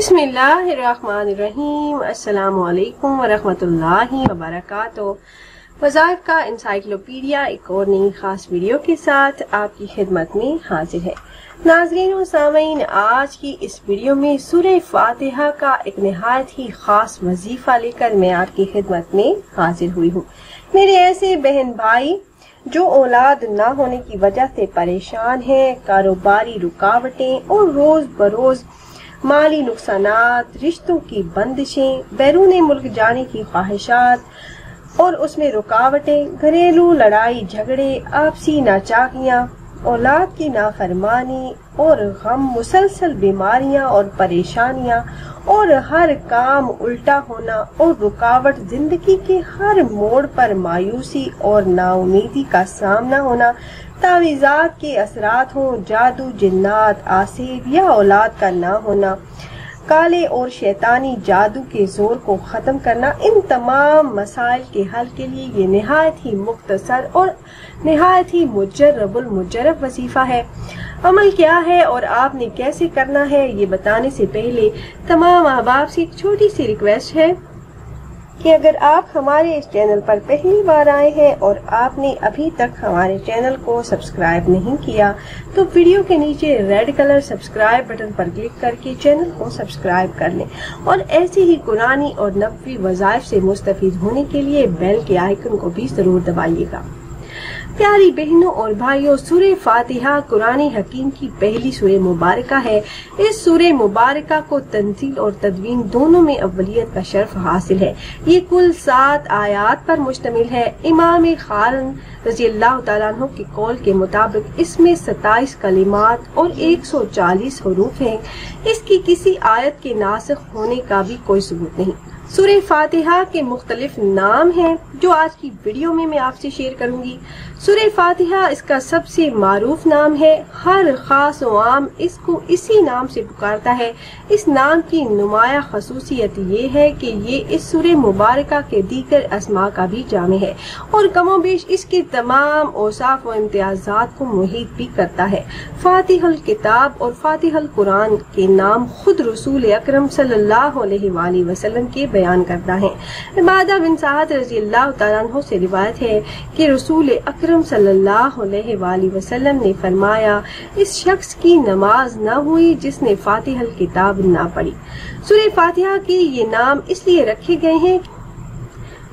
बिस्मिल्लाहिर्रहमानिर्रहीम। अस्सलामु अलैकुम वरहमतुल्लाहि वबरकातुहू। वज़ाइफ का इंसाइक्लोपीडिया एक और नई खास वीडियो के साथ आपकी खिदमत में हाजिर है। नाज़रीन व सामीन, आज की इस वीडियो में सूरह फातिहा का एक निहायत ही खास वजीफा लेकर मैं आपकी खिदमत में हाजिर हुई हूँ। मेरे ऐसे बहन भाई जो औलाद ना होने की वजह से परेशान हैं, कारोबारी रुकावटें और रोज बरोज माली नुकसानात, रिश्तों की बंदिशें, बैरून मुल्क जाने की ख्वाहिशात और उसमें रुकावटें, घरेलू लड़ाई झगड़े, आपसी नाचाकियाँ, औलाद की नाफरमानी और गम, मुसलसल बीमारियां और परेशानियां और हर काम उल्टा होना और रुकावट, जिंदगी के हर मोड़ पर मायूसी और नाउमीदी का सामना होना, तावीज़ात के असरात हों, जादू, जिन्नात, आसिब या औलाद का ना होना, काले और शैतानी जादू के जोर को खत्म करना, इन तमाम मसाइल के हल के लिए ये निहायत ही मुख्तसर और निहायत ही मुजर्रब वजीफा है। अमल क्या है और आपने कैसे करना है, ये बताने से पहले तमाम अहबाब से एक छोटी सी रिक्वेस्ट है कि अगर आप हमारे इस चैनल पर पहली बार आए हैं और आपने अभी तक हमारे चैनल को सब्सक्राइब नहीं किया तो वीडियो के नीचे रेड कलर सब्सक्राइब बटन पर क्लिक करके चैनल को सब्सक्राइब कर लें और ऐसी ही कुरानी और नबवी वज़ाइफ से मुस्तफीद होने के लिए बेल के आइकन को भी जरूर दबाइएगा। प्यारी बहनों और भाइयों, सूरह फातिहा कुरान हकीम की पहली सूरह मुबारका है। इस सूरह मुबारका को तंजील और तदवीन दोनों में अव्वलियत का शर्फ हासिल है। ये कुल 7 आयात पर मुश्तमिल है। इमाम खारन रज़ियल्लाहु ताला अन्हु के कौल के मुताबिक इसमें 27 कलिमात और 140 हरूफ हैं। इसकी किसी आयत के नासिख होने का भी कोई सबूत नहीं। सूरह फातिहा के मुख्तलिफ नाम हैं जो आज की वीडियो में मैं आपसे शेयर करूंगी। सूरह फातिहा इसका सबसे मारूफ नाम है। हर खास व आम इसको इसी नाम से पुकारता है। इस नाम की नुमाया खसूसियत ये है कि ये इस सूरह मुबारका के दीगर अस्मा का भी जामे है और कमोबेश इसके तमाम औसाफ व इम्तियाजात को मुहीत भी करता है। फातिहल किताब और फातिहल कुरान के नाम खुद रसूल अकरम सल्लल्लाहु अलैहि वसल्लम के बयान करता है। इबादा बिन साद रज़ियल्लाहु ताला अन्हु से रिवायत है कि रसूल अकरम सल्लल्लाहु अलैहि वसल्लम ने फरमाया, इस शख्स की नमाज न हुई जिसने फातिहल किताब ना पढ़ी। सूरह फातिहा के ये नाम इसलिए रखे गए हैं,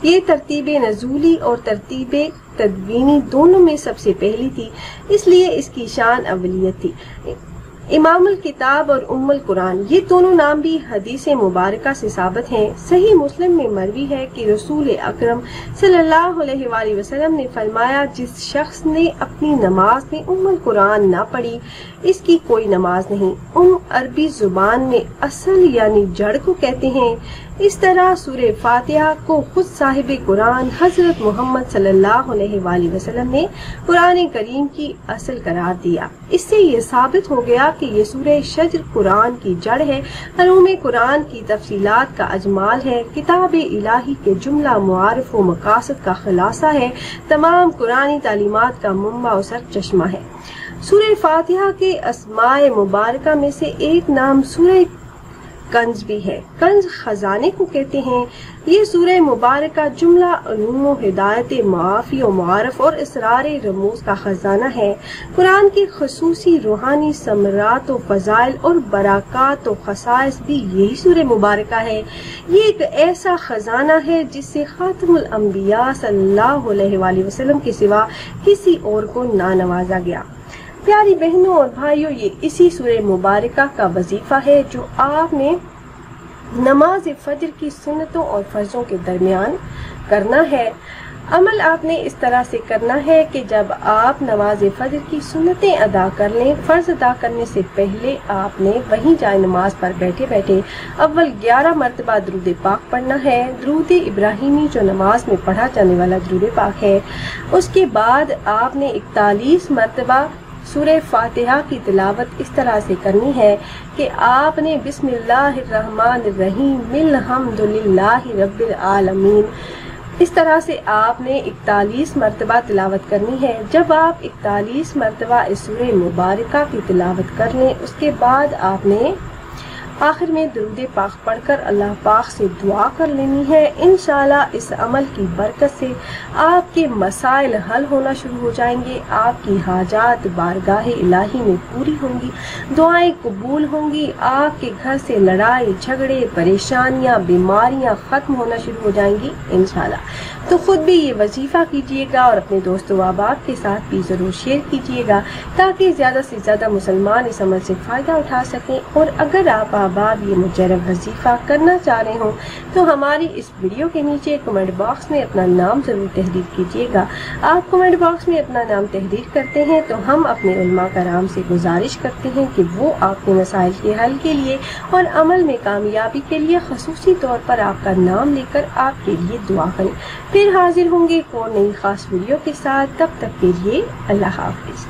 ये तरतीब नज़ूली और तरतीब तदवीनी दोनों में सबसे पहली थी, इसलिए इसकी शान अव्वलियत थी। इमामुल किताब और उम्मुल कुरान ये दोनों नाम भी हदीस मुबारका से साबित हैं। सही मुस्लिम में मरवी है कि रसूल अकरम सल्लल्लाहु अलैहि वसल्लम ने फरमाया, जिस शख्स ने अपनी नमाज में उम्मुल कुरान ना पढ़ी इसकी कोई नमाज नहीं। अरबी जुबान में असल यानी जड़ को कहते हैं। इस तरह सूरह फातिहा को खुद साहिब कुरान हजरत मोहम्मद सल्लल्लाहु अलैहि वसल्लम ने कुरान करीम की असल करार दिया। इससे ये साबित हो गया कि ये सूरह शज्र कुरान की जड़ है, अलूम कुरान की तफसीलात का अजमाल है, किताब इलाही के जुमला मुआरिफ व मकासद का खुलासा है, तमाम कुरानी तालीमात का मुंबा और सर चश्मा है। सूरह फातिहा के अस्माए मुबारका में से एक नाम सूरह कंज भी है। कंज खजाने को कहते हैं। ये सूरह मुबारका जुमला उलूम व हिदायत, मुआफी व मुआरफ और इसरार रमूज का खजाना है। कुरान के खसूसी रूहानी समरात व फजाइल और बरक़ात व खसाइस भी यही सूरह मुबारका है। ये एक ऐसा खजाना है जिससे खातमुल अंबिया सल्लल्लाहु अलैहि वसल्लम के सिवा किसी और को ना नवाजा गया। प्यारी बहनों और भाइयों, ये इसी सूरह मुबारका का वजीफा है जो आपने नमाज फजर की सुन्नतों और फर्जों के दरमियान करना है। अमल आपने इस तरह से करना है कि जब आप नमाज फजर की सुन्नतें अदा कर लें, फर्ज अदा करने से पहले आपने वहीं जाए नमाज पर बैठे बैठे अव्वल 11 मरतबा दुरूद पाक पढ़ना है। दुरूद इब्राहिमी जो नमाज में पढ़ा जाने वाला दुरूद पाक है। उसके बाद आपने 41 मरतबा सूरह फातिहा की तिलावत इस तरह से करनी है कि आपने बिस्मिल्लाहिर्रहमानिर्रहीम अल्हम्दुलिल्लाहि रब्बिल आलमीन इस तरह से आपने 41 मरतबा तिलावत करनी है। जब आप 41 मरतबा इस सूरह मुबारका की तिलावत कर लें उसके बाद आपने آخر میں درود پاک پڑھ کر اللہ پاک سے دعا کر لینی ہے۔ انشاءاللہ اس عمل کی برکت سے آپ کے مسائل حل ہونا شروع ہو جائیں گے، آپ کی حاجات بارگاہ الہی میں پوری ہوں گی، دعائیں قبول ہوں گی، آپ کے گھر سے لڑائی جھگڑے پریشانیاں بیماریاں ختم ہونا شروع ہو جائیں گی انشاءاللہ۔ تو خود بھی یہ وظیفہ کیجیے گا اور اپنے دوست و احباب کے ساتھ بھی ضرور شیئر کیجیے گا تاکہ زیادہ سے زیادہ مسلمان اس عمل سے فائدہ اٹھا سکیں۔ اور اگر آپ احباب یہ مجرب وظیفہ کرنا چاہ رہے ہوں تو ہماری اس ویڈیو کے نیچے کمنٹ باکس میں اپنا نام ضرور تحریر کیجیے گا۔ آپ کمنٹ باکس میں اپنا نام تحریر کرتے ہیں تو ہم اپنے علماء کرام سے گزارش کرتے ہیں کہ وہ آپ کے مسائل کے حل کے لیے اور عمل میں کامیابی کے لیے خصوصی طور پر آپ کا نام لے کر آپ کے لیے دعا کریں۔ پھر حاضر ہوں گے ایک اور نئی خاص ویڈیو کے ساتھ، تب تک کے لیے اللہ حافظ۔